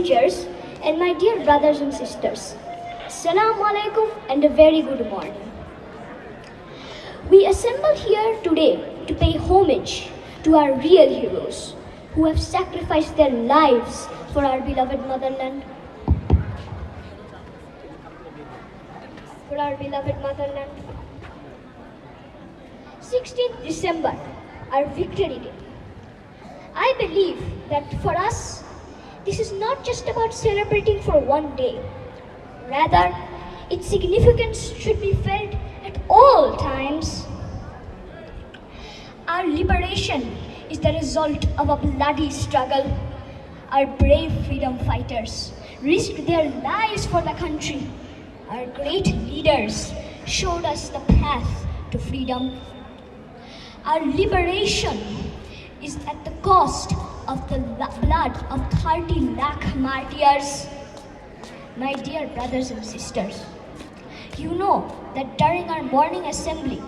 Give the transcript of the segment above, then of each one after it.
teachers, and my dear brothers and sisters. Assalamu alaikum and a very good morning. We assemble here today to pay homage to our real heroes who have sacrificed their lives for our beloved motherland. For our beloved motherland. 16th December, our Victory Day. I believe that for us, this is not just about celebrating for one day. Rather, its significance should be felt at all times. Our liberation is the result of a bloody struggle. Our brave freedom fighters risked their lives for the country. Our great leaders showed us the path to freedom. Our liberation is at the cost of the blood of 30 lakh martyrs. My dear brothers and sisters, you know that during our morning assembly,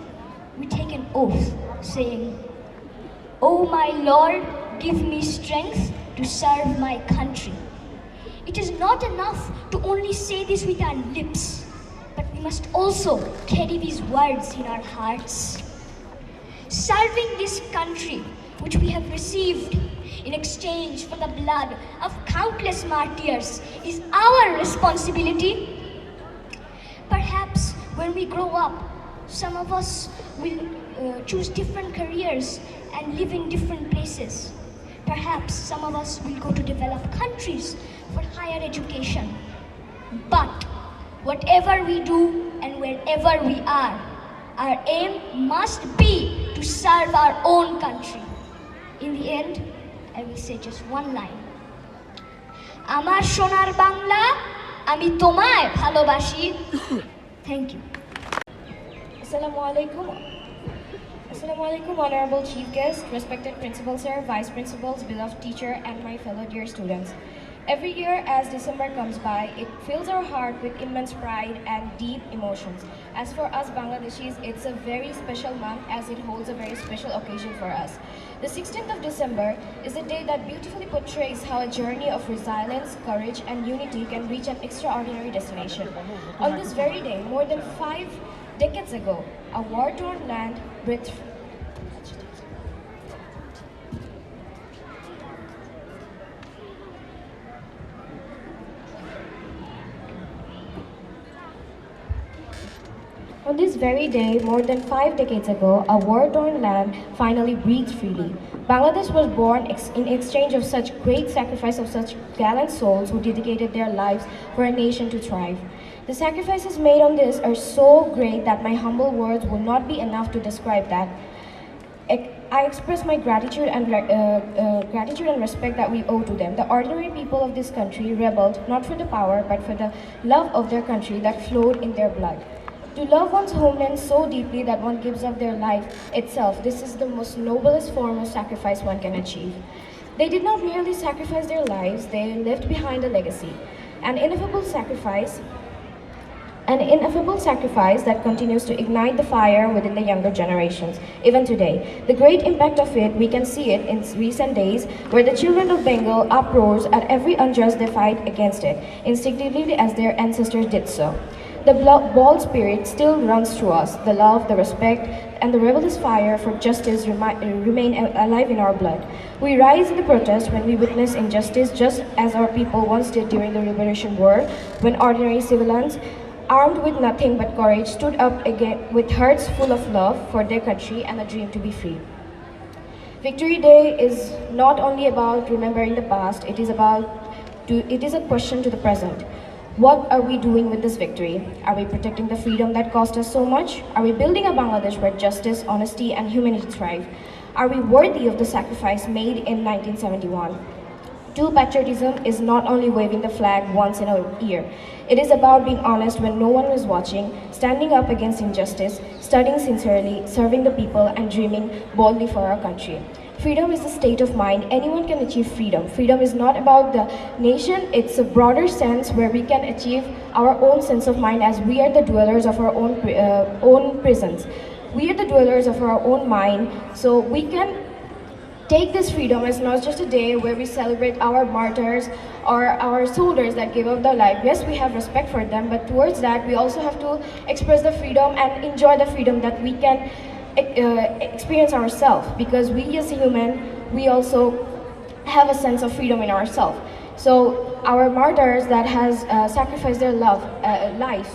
we take an oath saying, "O my Lord, give me strength to serve my country." It is not enough to only say this with our lips, but we must also carry these words in our hearts. Serving this country, which we have received in exchange for the blood of countless martyrs, is our responsibility. Perhaps when we grow up, some of us will choose different careers and live in different places. Perhaps some of us will go to developed countries for higher education. But whatever we do and wherever we are, our aim must be to serve our own country. In the end, I will say just one line. Amar sonar bangla, ami tomaye bhalobashi. Thank you. Assalamu alaikum. Assalamu alaikum, honorable chief guest, respected principal sir, vice principals, beloved teacher, and my fellow dear students. Every year as December comes by, it fills our heart with immense pride and deep emotions. As for us Bangladeshis, it's a very special month as it holds a very special occasion for us. The 16th of December is a day that beautifully portrays how a journey of resilience, courage, and unity can reach an extraordinary destination. On this very day, more than 5 decades ago, a war-torn land breathed On this very day, more than 5 decades ago, a war-torn land finally breathed freely. Bangladesh was born in exchange of such great sacrifice of such gallant souls who dedicated their lives for a nation to thrive. The sacrifices made on this are so great that my humble words will not be enough to describe that. I express my gratitude and respect that we owe to them. The ordinary people of this country rebelled not for the power, but for the love of their country that flowed in their blood. To love one's homeland so deeply that one gives up their life itself, this is the most noblest form of sacrifice one can achieve. They did not merely sacrifice their lives, they left behind a legacy, an ineffable sacrifice that continues to ignite the fire within the younger generations, even today. The great impact of it, we can see it in recent days, where the children of Bengal uproars at every unjust they fight against it, instinctively as their ancestors did so. The bold spirit still runs through us. The love, the respect, and the rebellious fire for justice remain alive in our blood. We rise in the protest when we witness injustice, just as our people once did during the Liberation War, when ordinary civilians, armed with nothing but courage, stood up again with hearts full of love for their country and a dream to be free. Victory Day is not only about remembering the past, it is a question to the present. What are we doing with this victory? Are we protecting the freedom that cost us so much? Are we building a Bangladesh where justice, honesty, and humanity thrive? Are we worthy of the sacrifice made in 1971? True patriotism is not only waving the flag once in a year. It is about being honest when no one is watching, standing up against injustice, studying sincerely, serving the people, and dreaming boldly for our country. Freedom is a state of mind. Anyone can achieve freedom. Freedom is not about the nation, it's a broader sense where we can achieve our own sense of mind as we are the dwellers of our own prisons. We are the dwellers of our own mind, so we can take this freedom as not just a day where we celebrate our martyrs or our soldiers that gave up their life. Yes, we have respect for them, but towards that, we also have to express the freedom and enjoy the freedom that we can experience ourselves, because we as a human, we also have a sense of freedom in ourselves. So our martyrs that has sacrificed their life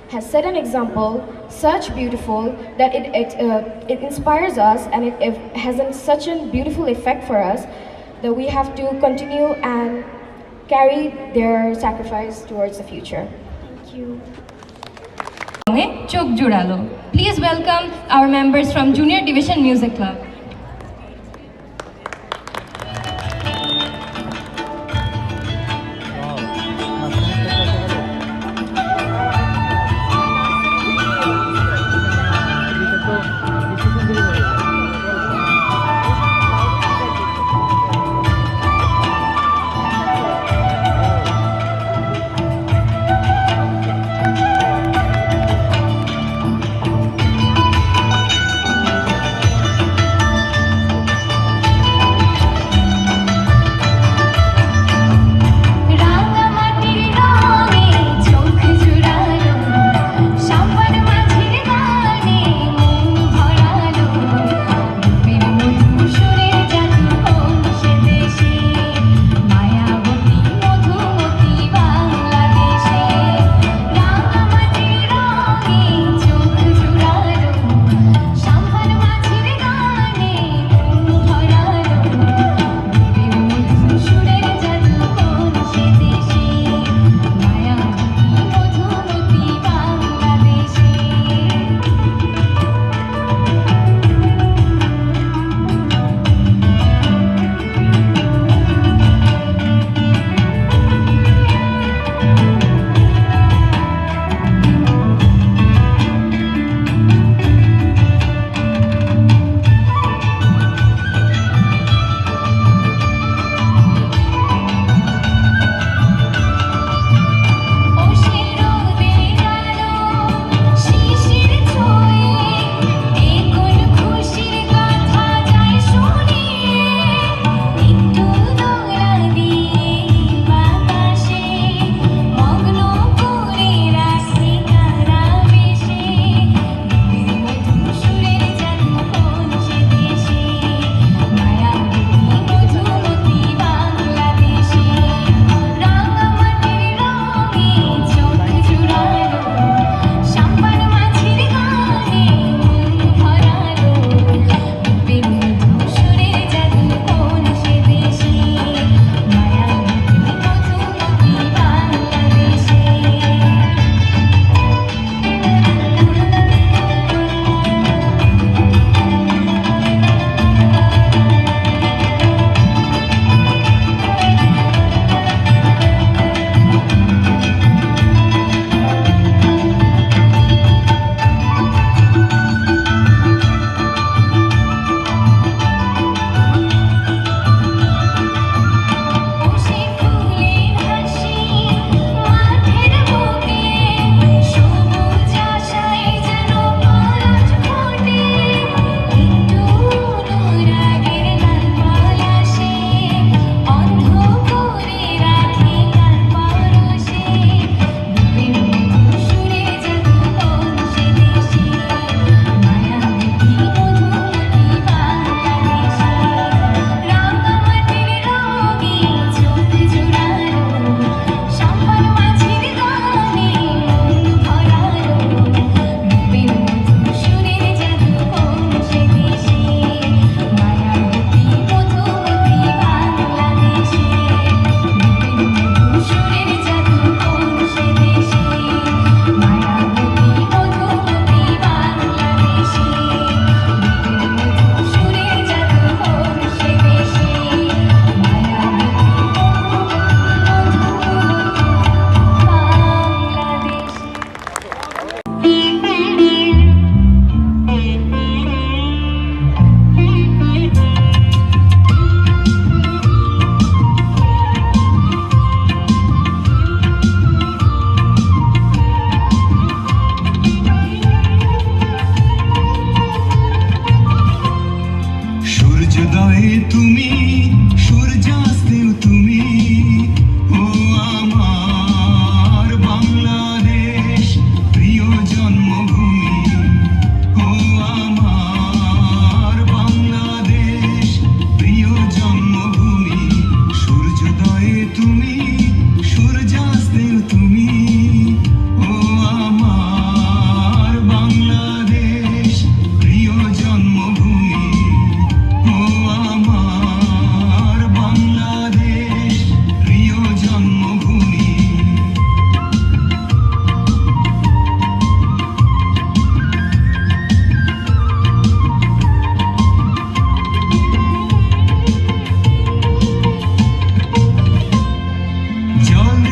has set an example such beautiful that it inspires us, and it has such a beautiful effect for us that we have to continue and carry their sacrifice towards the future. Thank you. চোখ জোড়ালো. Please welcome our members from Junior Division Music Club.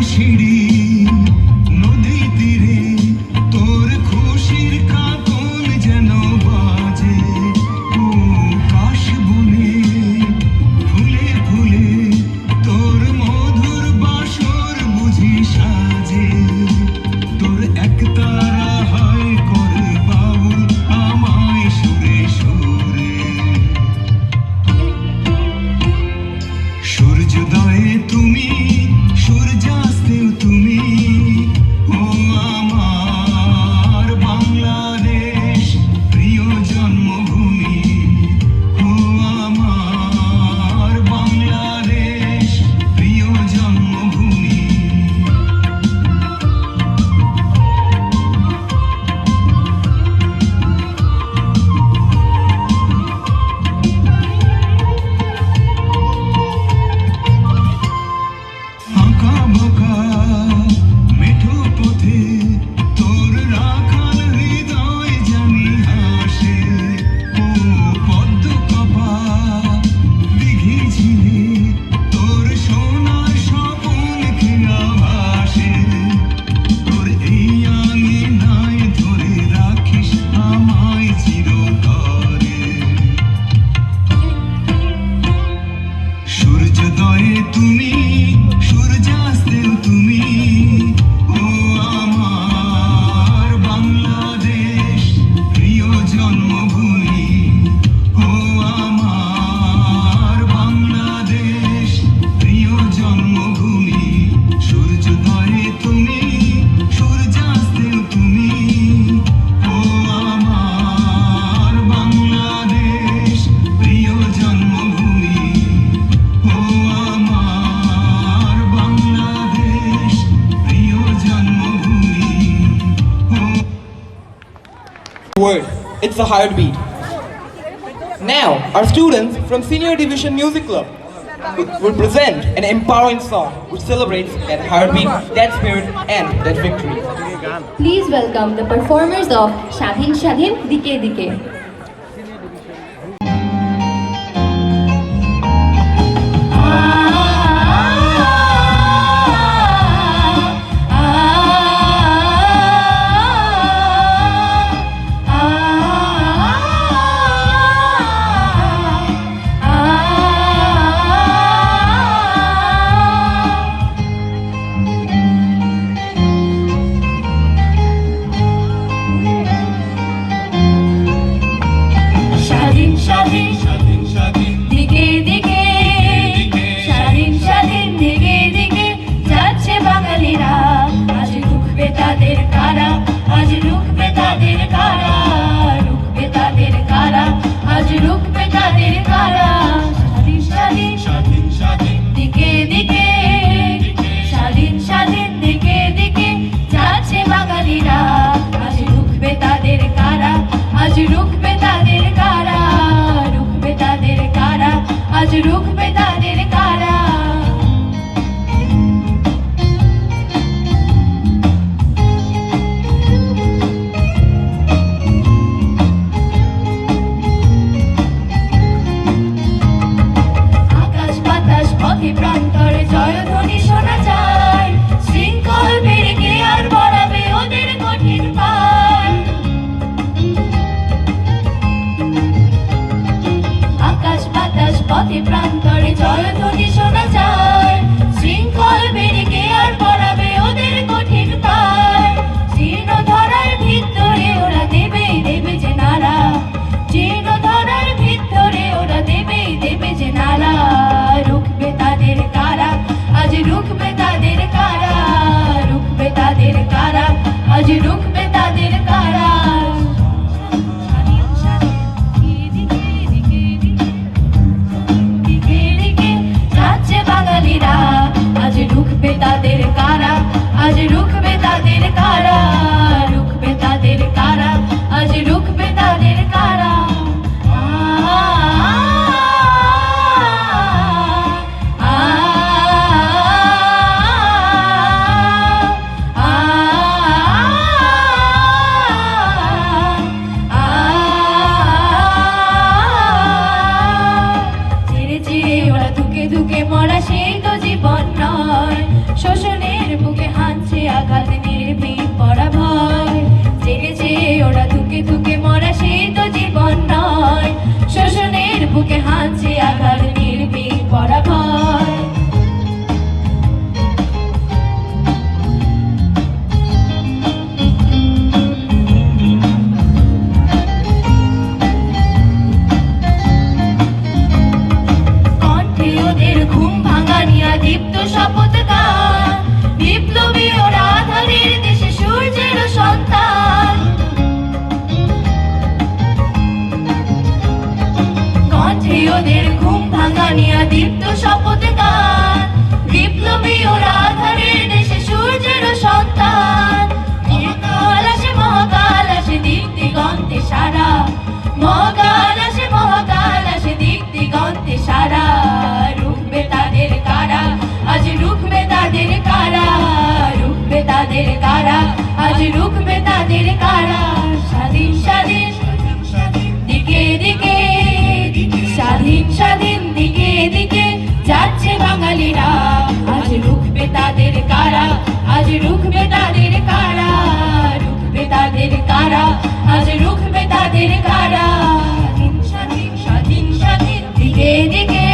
সিঁড়ি নদী তীরে তোর খুশির কাকন যেন বাজে ও কাশ বনে ফুলে ফুলে তোর মধুর বাসর বুঝি সাজে তোর একতারা হয় করে বাউল আমায় সুরে সুরে সূর্যোদয়ে তুমি সূর্যাস্তেও তুমি ও আমার বাংলাদেশ প্রিয় জন্মভূমি ও আমার বাংলাদেশ প্রিয় জন্মভূমি আঁকা বাঁকা মেঠো পথে তোর রাখাল হৃদয় জানি হাসে ও পদ্ম কাপা দিঘি ঝিলে তোর সোনার স্বপন খেলা ভাসে তোর এই আঙিনায় ধরে রাখিস আমায় চিরতরে সূর্যোদয়ে তুমি সূর্যাস্তেও তুমি ও আমার বাংলাদেশ প্রিয় জন্মভূমি ও আমার বাংলাদেশ প্রিয় জন্মভূমি সূর্যোদয়ে তুমি সূর্যাস্তেও তুমি ও আমার বাংলাদেশ প্রিয় জন্মভূমি ও আমার বাংলাদেশ প্রিয় জন্মভূমি Word. It's a heartbeat. Now, our students from Senior Division Music Club will present an empowering song which celebrates that heartbeat, that spirit, and that victory. Please welcome the performers of Shadhin Shadhin Dike Dike. শপথ গান, বিপ্লবী ও রাধারে দেশে সূর্যের সন্তান। মহাকাল আসে মহাকাল আসে দিক দিগন্তে সারা, মহাকাল আসে দিক দিগন্তে সারা। রুখবে তাদের কারা, আজ রুখবে তাদের কারা, রুখবে তাদের কারা, আজ রুখবে তাদের কারা। স্বাধীন স্বাধীন দিকে দিকে, স্বাধীন স্বাধীন দিকে দিকে যাচ্ছে বাঙালিরা। আজ রুখবে তাদের কারা, আজ রুখবে তাদের কারা, রুখবে তাদের কারা, আজ রুখবে তাদের কারা। স্বাধীন স্বাধীন স্বাধীন দিকে দিকে,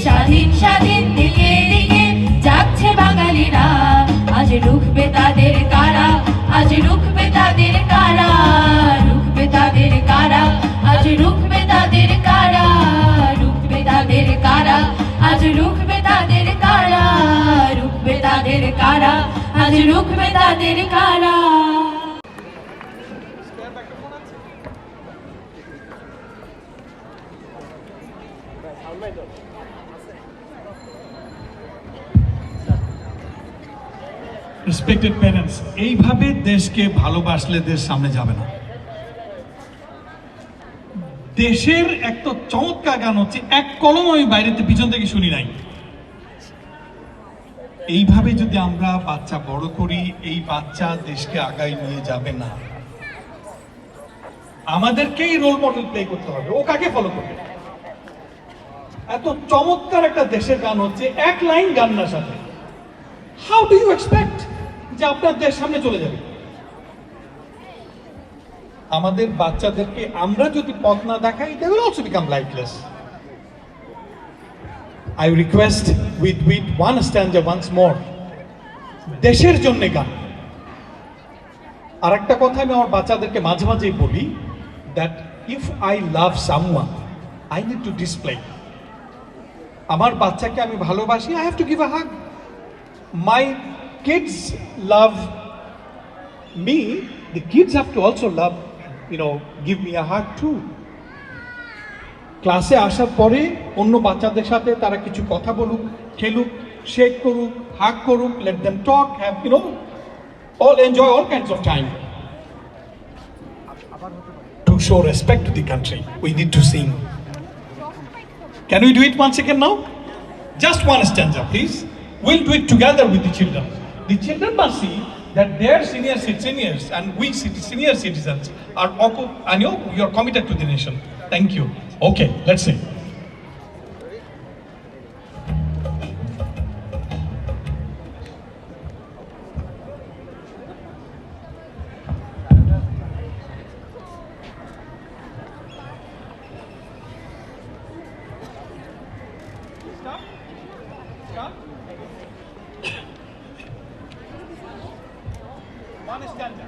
স্বাধীন স্বাধীন দিকে দিকে যাচ্ছে বাঙালিরা। আজ রুখবে তাদের কারা, আজ রুখবে তাদের কারা, রুখবে তাদের কারা, আজ রুখবে তাদের কারা, রুখবে তাদের কারা, আজ রুখবে তাদের কারা, রুখবে তাদের কারা, আজ রুখবে তাদের কারা। রেসপেক্টেড প্যারেন্টস, এইভাবে দেশকে ভালোবাসলে দেশ সামনে যাবে না। দেশের একটা চমৎকার গান হচ্ছে, এক কলম আমি বাইরেতে পিছন থেকে শুনি নাই। এইভাবে যদি আমরা বাচ্চা বড় করি, এই বাচ্চা দেশকে আগায় নিয়ে যাবে না। আমাদেরকেই রোল মডেল প্লে করতে হবে। ও কাকে ফলো করবে? এত চমৎকার একটা দেশের গান হচ্ছে, এক লাইন গান না সাথে। হাউ ডু ইউ এক্সপেক্ট যে আপনার দেশ সামনে চলে যাবে? আমাদের বাচ্চাদেরকে আমরা যদি পথ না দেখাই, they will also become lifeless. I request with one stanza once more, দেশের জন্য গান। আর একটা কথা আমি আমার বাচ্চাদেরকে মাঝে মাঝেই বলি, that if I love someone, I need to display. আমার বাচ্চাকে আমি ভালোবাসি, I have to give a hug. My kids love me, the kids have to also love, give me a hug too. ক্লাসে আসার পরে অন্য বাচ্চাদের সাথে তারা কিছু কথা বলুক, খেলুক, শেক করুক, হাগ করুক, let them talk, have all enjoy all kinds of time. To show respect to the country, we need to sing. Can we do it once again now? Just one stanza, please. We'll do it together with the children. The children must see that their seniors and we senior citizens are we are committed to the nation. Thank you. Okay, let's sing. Stop. One stanza.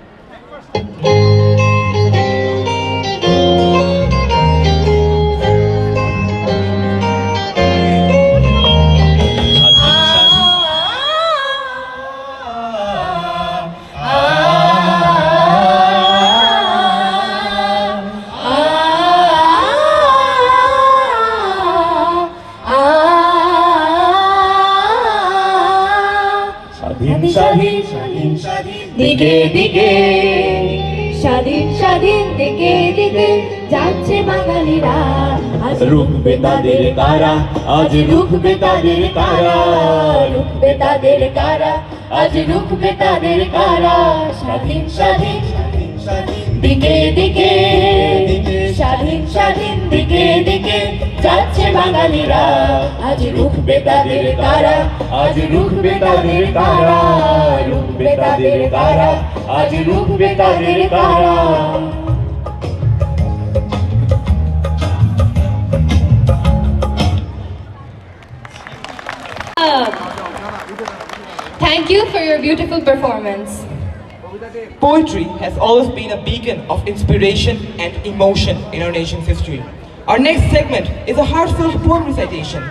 দিকে দিকে, স্বাধীন স্বাধীন দিকে দিকে যাচ্ছে বাঙালিরা। আজ রুখবে তাদের কারা, আজ রুখবে তাদের কারা, রুখবে তাদের কারা, আজ রুখবে তাদের কারা। স্বাধীন স্বাধীন দিকে দিকে, স্বাধীন স্বাধীন দিকে দিকে যাচ্ছে বাঙালিরা। আজ রুখবে তাদের কারা, আজ রুখবে তাদের কারা, রুখবে তাদের কারা, আজ রুখবে তাদের কারা। Thank you for your beautiful performance. Poetry has always been a beacon of inspiration and emotion in our nation's history. Our next segment is a heartfelt poem recitation,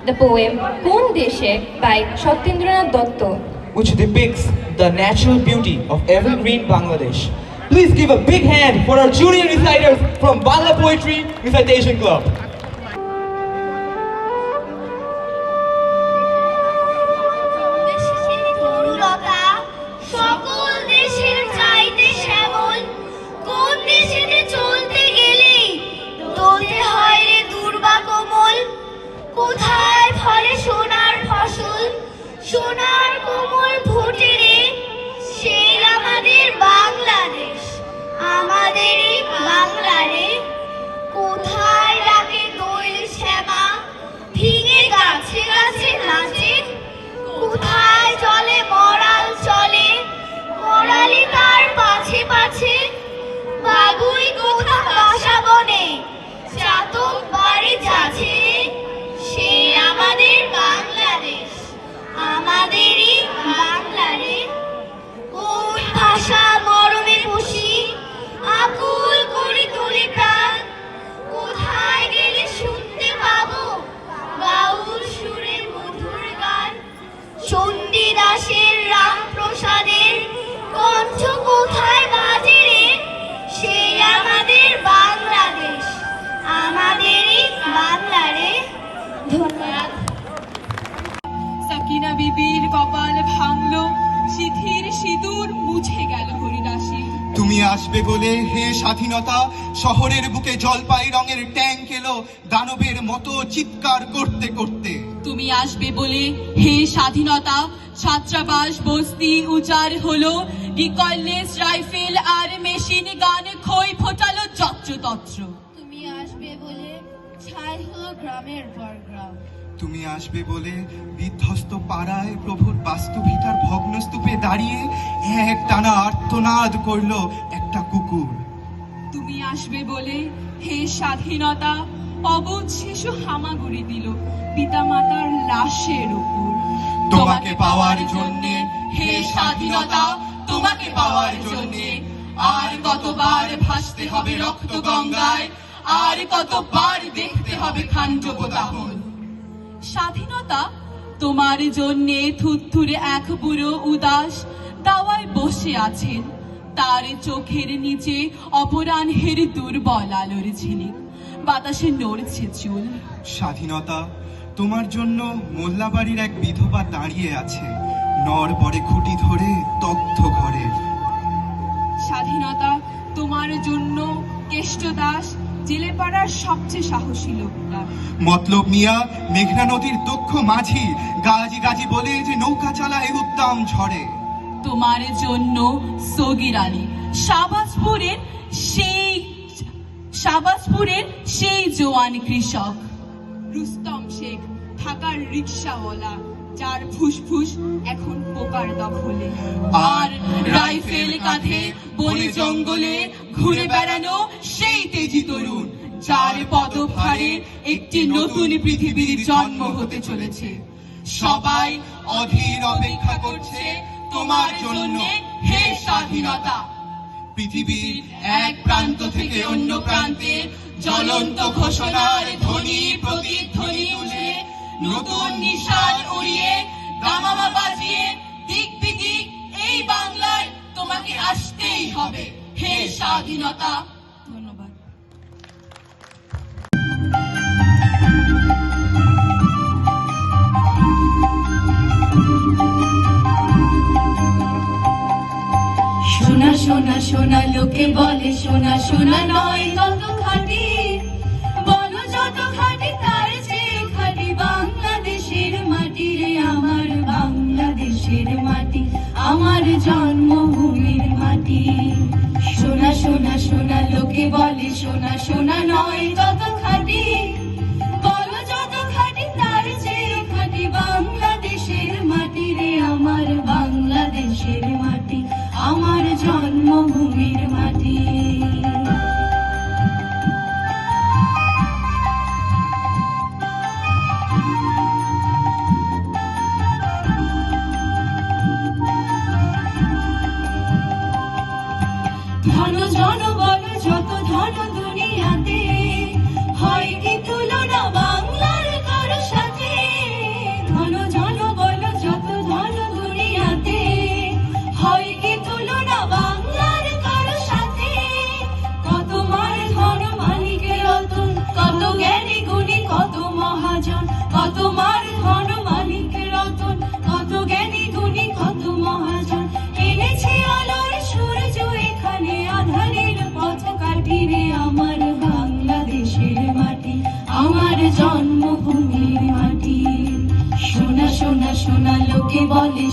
The poem Kon Deshe by Satyendra Dotto. which depicts the natural beauty of evergreen Bangladesh. Please give a big hand for our junior reciters from Bangla Poetry Recitation Club. সোনার কোমল ফোটে রে, সেই আমাদের বাংলাদেশ, আমাদেরই বাংলা রে। কোথায় ডাকে দোয়েল শ্যামা, ভিঙে গাছে গাছে নাচে, কোথায় চলে মরাল চলে, মরালি তার পাছে পাছে। বাবুই কোথা বাসা বনে, চাতক বাড়ি যাচ্ছে রে, সে আমাদের বাংলাদেশ, আমাদেরই বাংলা রে। কোন ভাষা মরমে বসি, আকুল করে তোলে প্রাণ, কোথায় গেলে শুনতে পাবো বাউল সুরে মধুর গান। চণ্ডীদাসের রামপ্রসাদের কণ্ঠ কোথায় বাজে রে, সেই আমাদের বাংলাদেশ, আমাদেরই বাংলা রে। ধন্যবাদ। সাকিনা বিবির কপাল ভাঙলো, সিথির সিঁদুর মুছে গেল হরিদাসী। তুমি আসবে বলে হে স্বাধীনতা, শহরের বুকে জলপাই রঙের ট্যাঙ্ক এলো দানবের মতো চিৎকার করতে করতে। তুমি আসবে বলে হে স্বাধীনতা, ছাত্রাবাস বস্তি উজাড় হলো, রিকয়েললেস রাইফেল আর মেশিন গান খই ফোটালো যত্রতত্র। তুমি আসবে বলে ছাই হলো গ্রামের পর গ্রাম। তুমি আসবে বলে বিধ্বস্ত পাড়ায় প্রভুর বাস্তুভিটার ভগ্নস্তূপে দাঁড়িয়ে এক টানা আর্তনাদ করলো একটা কুকুর। তুমি আসবে বলে হে স্বাধীনতা, অবুঝ শিশু হামাগুড়ি দিল পিতামাতার লাশের উপর। তোমাকে পাওয়ার জন্যে হে স্বাধীনতা, তোমাকে পাওয়ার জন্যে আর কতবার ভাসতে হবে রক্ত গঙ্গায়, আর কতবার দেখতে হবে খান্ডবদাহন। স্বাধীনতা তোমার জন্যে থুরথুরে এক বুড়ো উদাস দাওয়ায় বসে আছেন, তার চোখের নিচে অপরাহ্নের দুর্বল আলোর ঝিলিক, বাতাসে নড়ছে চুল। স্বাধীনতা তোমার জন্য মোল্লাবাড়ির এক বিধবা দাঁড়িয়ে আছে নর বড়ে খুঁটি ধরে তথ্য ঘরে। স্বাধীনতা তোমার জন্য কেষ্টদাস জেলেপাড়ার সবচেয়ে সাহসী লোকটা। মতলব মিয়া মেঘনা নদীর দক্ষ মাঝি গাজি গাজি বলে যে নৌকা চালায় উত্তম ঝড়ে। তোমার জন্য সগির আলী শাহবাজপুরের সেই জোয়ান কৃষক। রুস্তম শেখ ঢাকার রিক্সাওয়ালা, যার ফুসফুস এখন পোকার দখলে। আর রাইফেল কাঁধে বনে জঙ্গলে ঘুরে বেড়ানো সেই তেজি তরুণ, যার পদভারে একটি নতুন পৃথিবীর জন্ম হতে চলেছে। সবাই অধীর অপেক্ষা করছে তোমার জন্য হে স্বাধীনতা। পৃথিবীর এক প্রান্ত থেকে অন্য প্রান্তে জ্বলন্ত ঘোষণার ধ্বনি প্রতিধ্বনি তুলে নতুন নিশান উড়িয়ে দামামা বাজিয়ে দিক বিদিক এই বাংলায় তোমাকে আসতেই হবে হে স্বাধীনতা। ধন্যবাদ। সোনা সোনা সোনা লোকে বলে সোনা সোনা নয় তত খাঁটি, বলো যত খাঁটি তার চেয়ে খাঁটি বাংলাদেশের মাটি রে, আমার বাংলাদেশের মাটি, আমার জন্মভূমির মাটি। সোনা সোনা সোনা লোকে বলে সোনা সোনা নয় তত খাঁটি, বলো যত খাঁটি তার চেয়ে খাঁটি বাংলাদেশের মাটি রে, আমার বাংলাদেশের মাটি, আমার জন্মভূমির মাটি। ধন জন বল যত ধন দুনিয়াতে, হয় কি তুলনা বাংলার কারো সাথে। ধন জন বল যত ধন দুনিয়াতে, হয় কি তুলনা বাংলার কারো সাথে। কত মার ধন মালিকের রতন, কত জ্ঞানী গুণী কত মহাজন, কত মার ধন মালিকের রতন, কত জ্ঞানী গুণী কত মহাজন। এনেছে আলোর সূর্য এখানে আধারের পথ কাটিরে, আমার বাংলা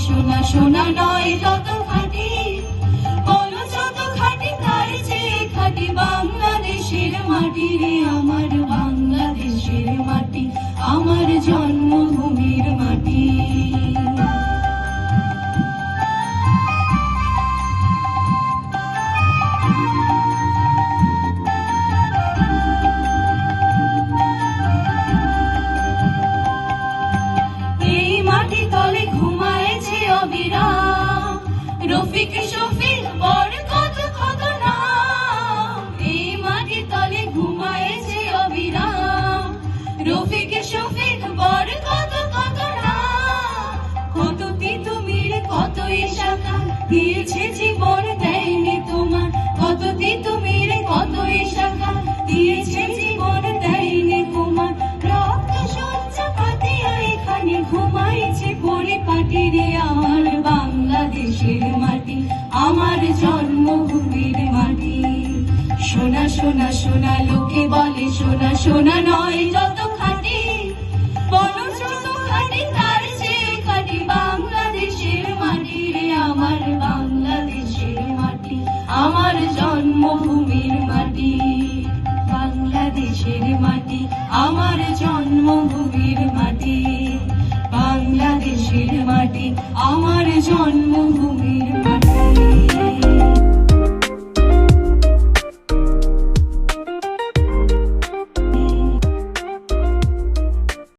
সোনা সোনা নয় যত খাঁটি, বলো যত খাঁটি তার চেয়ে খাঁটি বাংলাদেশের মাটি রে আমার বাংলাদেশের মাটি, আমার জন্মভূমির মাটি। এই মাটি তলে ঘুমায়েছে অবিরাম রফিক শফিক বড় কত কত নাম, এই মাটি তলে ঘুমায়েছে অবিরাম রফিক শফিক বড় কত কত নাম, কত তিতুমির কত শাখা দিয়েছে জীবন দেয়নি তোমার, কত তিতুমির কত শাখা দিয়েছে জীবন দেয়নি তোমার, রক্ত সজ্জা পাতিয়া এখানে ঘুমাইছে পরিপাটি রে আমার বাংলাদেশের মাটি, আমার জন্মভূমির মাটি। সোনা সোনা সোনা লোকে বলে সোনা সোনা নয় যত খাঁটি, বলো যত খাঁটি তার চেয়ে খাঁটি বাংলাদেশের মাটি রে আমার বাংলাদেশের মাটি, আমার জন্মভূমির মাটি, বাংলাদেশের মাটি আমার জন্মভূমির মাটি, বাংলাদেশের মাটি আমার জন্মভূমির মাটি।